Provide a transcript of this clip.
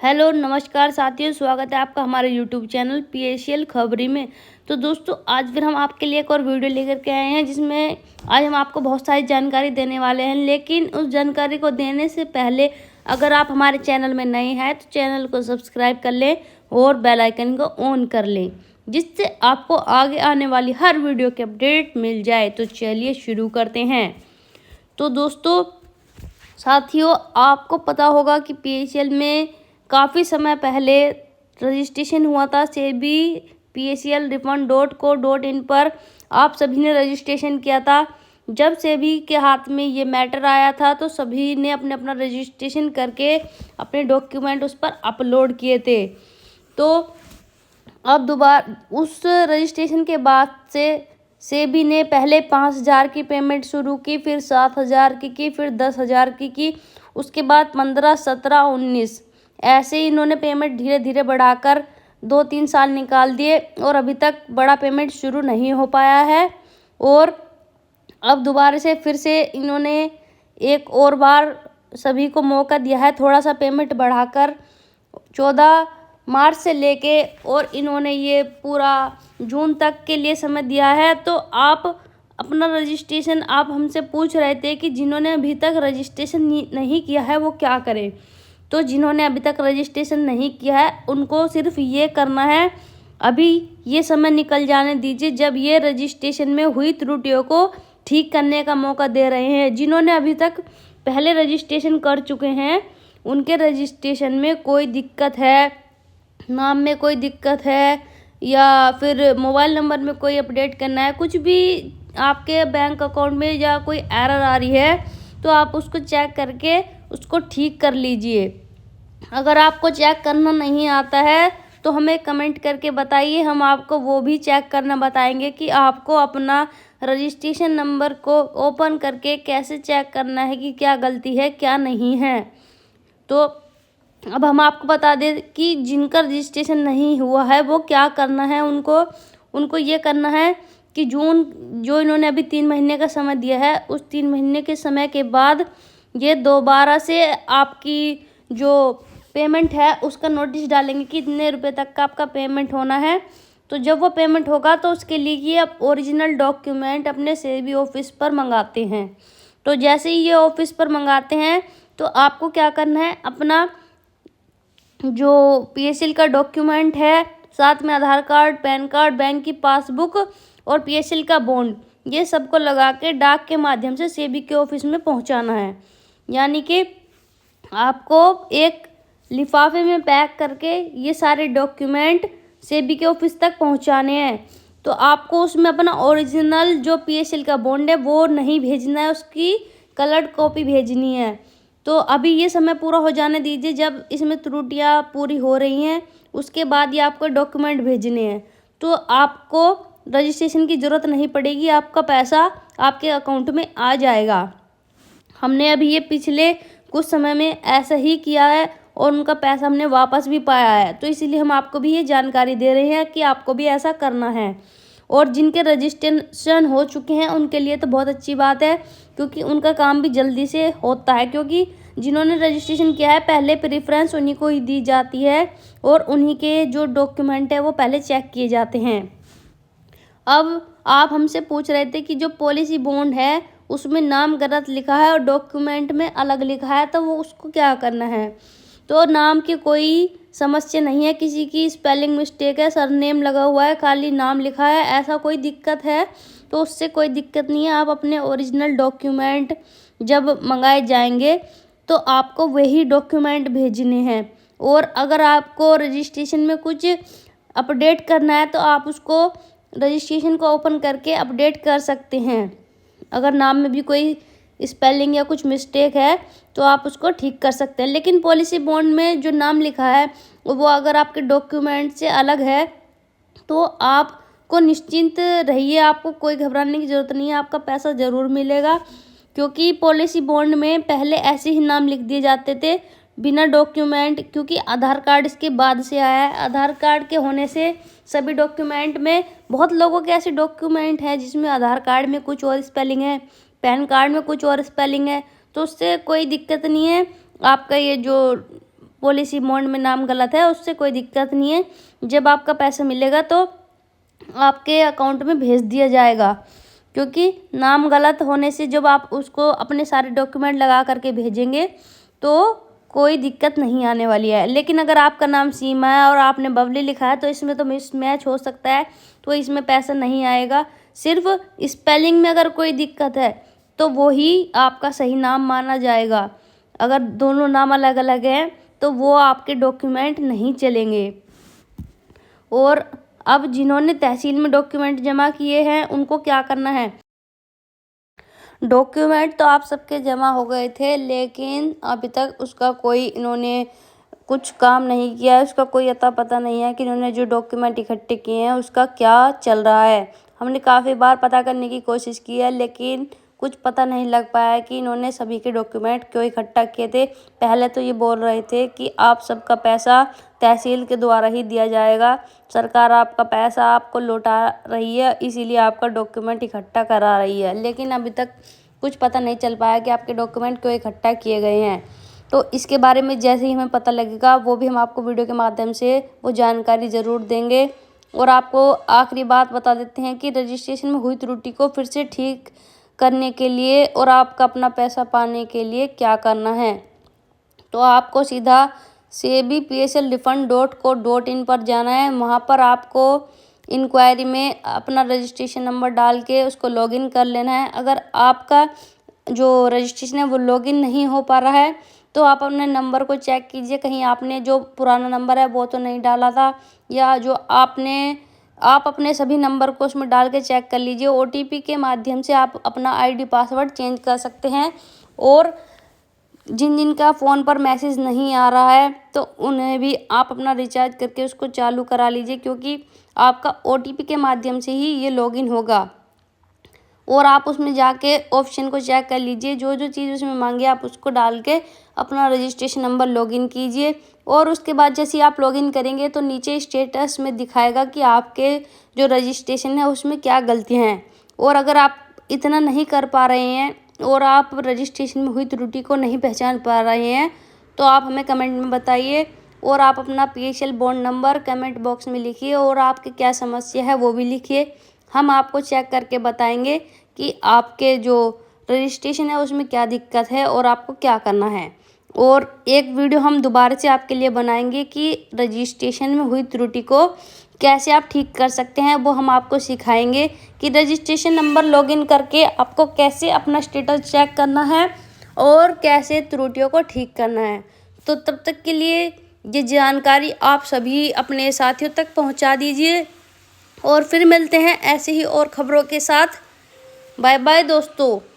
Hello नमस्कार साथियों, स्वागत है आपका हमारे यूट्यूब चैनल पीएसएल खबरी में। तो दोस्तों, आज फिर हम आपके लिए एक और वीडियो लेकर के आए हैं, जिसमें आज हम आपको बहुत सारी जानकारी देने वाले हैं। लेकिन उस जानकारी को देने से पहले अगर आप हमारे चैनल में नए हैं तो चैनल को सब्सक्राइब कर लें और बेल आइकन को ऑन कर लें, जिससे आपको आगे आने वाली हर वीडियो की अपडेट मिल जाए। तो चलिए शुरू करते हैं। तो दोस्तों साथियों, आपको पता होगा कि पीएसएल में काफ़ी समय पहले रजिस्ट्रेशन हुआ था। सेबी PSL refund.co.in पर आप सभी ने रजिस्ट्रेशन किया था। जब सेबी के हाथ में ये मैटर आया था तो सभी ने अपने अपना रजिस्ट्रेशन करके अपने डॉक्यूमेंट उस पर अपलोड किए थे। तो अब दोबारा उस रजिस्ट्रेशन के बाद से सेबी ने पहले 5,000 की पेमेंट शुरू की, फिर 7,000 की, फिर 10,000 की, उसके बाद 15, 17, 19 ऐसे ही इन्होंने पेमेंट धीरे धीरे बढ़ाकर 2-3 साल निकाल दिए और अभी तक बड़ा पेमेंट शुरू नहीं हो पाया है। और अब दोबारा से फिर से इन्होंने एक और बार सभी को मौका दिया है, थोड़ा सा पेमेंट बढ़ाकर 14 मार्च से लेके, और इन्होंने ये पूरा जून तक के लिए समय दिया है। तो आप अपना रजिस्ट्रेशन, आप हमसे पूछ रहे थे कि जिन्होंने अभी तक रजिस्ट्रेशन नहीं किया है वो क्या करें। तो जिन्होंने अभी तक रजिस्ट्रेशन नहीं किया है उनको सिर्फ ये करना है, अभी ये समय निकल जाने दीजिए जब ये रजिस्ट्रेशन में हुई त्रुटियों को ठीक करने का मौका दे रहे हैं। जिन्होंने अभी तक पहले रजिस्ट्रेशन कर चुके हैं उनके रजिस्ट्रेशन में कोई दिक्कत है, नाम में कोई दिक्कत है, या फिर मोबाइल नंबर में कोई अपडेट करना है, कुछ भी आपके बैंक अकाउंट में या कोई एरर आ रही है तो आप उसको चेक करके उसको ठीक कर लीजिए। अगर आपको चेक करना नहीं आता है तो हमें कमेंट करके बताइए, हम आपको वो भी चेक करना बताएंगे कि आपको अपना रजिस्ट्रेशन नंबर को ओपन करके कैसे चेक करना है कि क्या गलती है क्या नहीं है। तो अब हम आपको बता दें कि जिनका रजिस्ट्रेशन नहीं हुआ है वो क्या करना है। उनको ये करना है कि जून जो इन्होंने अभी 3 महीने का समय दिया है, उस 3 महीने के समय के बाद ये दोबारा से आपकी जो पेमेंट है उसका नोटिस डालेंगे कि इतने रुपए तक का आपका पेमेंट होना है। तो जब वो पेमेंट होगा तो उसके लिए ये आप ओरिजिनल डॉक्यूमेंट अपने सेबी ऑफिस पर मंगाते हैं। तो जैसे ही ये ऑफिस पर मंगाते हैं तो आपको क्या करना है, अपना जो PSL का डॉक्यूमेंट है, साथ में आधार कार्ड, पैन कार्ड, बैंक की पासबुक और PSL का बॉन्ड, ये सबको लगा के डाक के माध्यम से सेबी के ऑफिस में पहुंचाना है। यानी कि आपको एक लिफाफे में पैक करके ये सारे डॉक्यूमेंट सेबी के ऑफिस तक पहुंचाने हैं। तो आपको उसमें अपना ओरिजिनल जो PSL का बॉन्ड है वो नहीं भेजना है, उसकी कलर्ड कॉपी भेजनी है। तो अभी ये समय पूरा हो जाने दीजिए, जब इसमें त्रुटियां पूरी हो रही हैं उसके बाद ये आपको डॉक्यूमेंट भेजने हैं। तो आपको रजिस्ट्रेशन की ज़रूरत नहीं पड़ेगी, आपका पैसा आपके अकाउंट में आ जाएगा। हमने अभी ये पिछले कुछ समय में ऐसा ही किया है और उनका पैसा हमने वापस भी पाया है। तो इसीलिए हम आपको भी ये जानकारी दे रहे हैं कि आपको भी ऐसा करना है। और जिनके रजिस्ट्रेशन हो चुके हैं उनके लिए तो बहुत अच्छी बात है, क्योंकि उनका काम भी जल्दी से होता है, क्योंकि जिन्होंने रजिस्ट्रेशन किया है पहले प्रेफरेंस उन्हीं को ही दी जाती है और उन्हीं के जो डॉक्यूमेंट है वो पहले चेक किए जाते हैं। अब आप हमसे पूछ रहे थे कि जो पॉलिसी बॉन्ड है उसमें नाम गलत लिखा है और डॉक्यूमेंट में अलग लिखा है, तो वो उसको क्या करना है। तो नाम की कोई समस्या नहीं है, किसी की स्पेलिंग मिस्टेक है, सरनेम लगा हुआ है, खाली नाम लिखा है, ऐसा कोई दिक्कत है तो उससे कोई दिक्कत नहीं है। आप अपने ओरिजिनल डॉक्यूमेंट जब मंगाए जाएंगे तो आपको वही डॉक्यूमेंट भेजने हैं। और अगर आपको रजिस्ट्रेशन में कुछ अपडेट करना है तो आप उसको रजिस्ट्रेशन को ओपन करके अपडेट कर सकते हैं। अगर नाम में भी कोई स्पेलिंग या कुछ मिस्टेक है तो आप उसको ठीक कर सकते हैं। लेकिन पॉलिसी बॉन्ड में जो नाम लिखा है वो अगर आपके डॉक्यूमेंट से अलग है तो आपको निश्चिंत रहिए, आपको कोई घबराने की ज़रूरत नहीं है, आपका पैसा ज़रूर मिलेगा। क्योंकि पॉलिसी बॉन्ड में पहले ऐसे ही नाम लिख दिए जाते थे बिना डॉक्यूमेंट, क्योंकि आधार कार्ड इसके बाद से आया है। आधार कार्ड के होने से सभी डॉक्यूमेंट में, बहुत लोगों के ऐसे डॉक्यूमेंट हैं जिसमें आधार कार्ड में कुछ और स्पेलिंग है, पैन कार्ड में कुछ और स्पेलिंग है, तो उससे कोई दिक्कत नहीं है। आपका ये जो पॉलिसी बॉन्ड में नाम गलत है, उससे कोई दिक्कत नहीं है। जब आपका पैसा मिलेगा तो आपके अकाउंट में भेज दिया जाएगा, क्योंकि नाम गलत होने से जब आप उसको अपने सारे डॉक्यूमेंट लगा करके भेजेंगे तो कोई दिक्कत नहीं आने वाली है। लेकिन अगर आपका नाम सीमा है और आपने बबली लिखा है तो इसमें तो मिसमैच हो सकता है, तो इसमें पैसा नहीं आएगा। सिर्फ स्पेलिंग में अगर कोई दिक्कत है तो वो ही आपका सही नाम माना जाएगा। अगर दोनों नाम अलग अलग हैं तो वो आपके डॉक्यूमेंट नहीं चलेंगे। और अब जिन्होंने तहसील में डॉक्यूमेंट जमा किए हैं उनको क्या करना है। डॉक्यूमेंट तो आप सबके जमा हो गए थे, लेकिन अभी तक उसका कोई इन्होंने कुछ काम नहीं किया है। उसका कोई अता पता नहीं है कि इन्होंने जो डॉक्यूमेंट इकट्ठे किए हैं उसका क्या चल रहा है। हमने काफ़ी बार पता करने की कोशिश की है, लेकिन कुछ पता नहीं लग पाया है कि इन्होंने सभी के डॉक्यूमेंट क्यों इकट्ठा किए थे। पहले तो ये बोल रहे थे कि आप सबका पैसा तहसील के द्वारा ही दिया जाएगा, सरकार आपका पैसा आपको लौटा रही है, इसीलिए आपका डॉक्यूमेंट इकट्ठा करा रही है। लेकिन अभी तक कुछ पता नहीं चल पाया कि आपके डॉक्यूमेंट क्यों इकट्ठा किए गए हैं। तो इसके बारे में जैसे ही हमें पता लगेगा वो भी हम आपको वीडियो के माध्यम से वो जानकारी ज़रूर देंगे। और आपको आखिरी बात बता देते हैं कि रजिस्ट्रेशन में हुई त्रुटि को फिर से ठीक करने के लिए और आपका अपना पैसा पाने के लिए क्या करना है। तो आपको सीधा sebpslrefund.co.in पर जाना है। वहाँ पर आपको इंक्वायरी में अपना रजिस्ट्रेशन नंबर डाल के उसको लॉगिन कर लेना है। अगर आपका जो रजिस्ट्रेशन है वो लॉगिन नहीं हो पा रहा है तो आप अपने नंबर को चेक कीजिए, कहीं आपने जो पुराना नंबर है वो तो नहीं डाला था, या जो आप अपने सभी नंबर को उसमें डाल के चेक कर लीजिए। OTP के माध्यम से आप अपना ID पासवर्ड चेंज कर सकते हैं। और जिन का फ़ोन पर मैसेज नहीं आ रहा है तो उन्हें भी आप अपना रिचार्ज करके उसको चालू करा लीजिए, क्योंकि आपका OTP के माध्यम से ही ये लॉगिन होगा। और आप उसमें जाके ऑप्शन को चेक कर लीजिए, जो जो चीज़ उसमें मांगे आप उसको डाल के अपना रजिस्ट्रेशन नंबर लॉगिन कीजिए। और उसके बाद जैसे ही आप लॉगिन करेंगे तो नीचे स्टेटस में दिखाएगा कि आपके जो रजिस्ट्रेशन है उसमें क्या गलतियाँ हैं। और अगर आप इतना नहीं कर पा रहे हैं और आप रजिस्ट्रेशन में हुई त्रुटि को नहीं पहचान पा रहे हैं तो आप हमें कमेंट में बताइए। और आप अपना PSL bond number comment box में लिखिए और आपकी क्या समस्या है वो भी लिखिए। हम आपको चेक करके बताएंगे कि आपके जो रजिस्ट्रेशन है उसमें क्या दिक्कत है और आपको क्या करना है। और एक वीडियो हम दोबारा से आपके लिए बनाएंगे कि रजिस्ट्रेशन में हुई त्रुटि को कैसे आप ठीक कर सकते हैं। वो हम आपको सिखाएंगे कि रजिस्ट्रेशन नंबर लॉगिन करके आपको कैसे अपना स्टेटस चेक करना है और कैसे त्रुटियों को ठीक करना है। तो तब तक के लिए ये जानकारी आप सभी अपने साथियों तक पहुंचा दीजिए और फिर मिलते हैं ऐसे ही और खबरों के साथ। बाय बाय दोस्तों।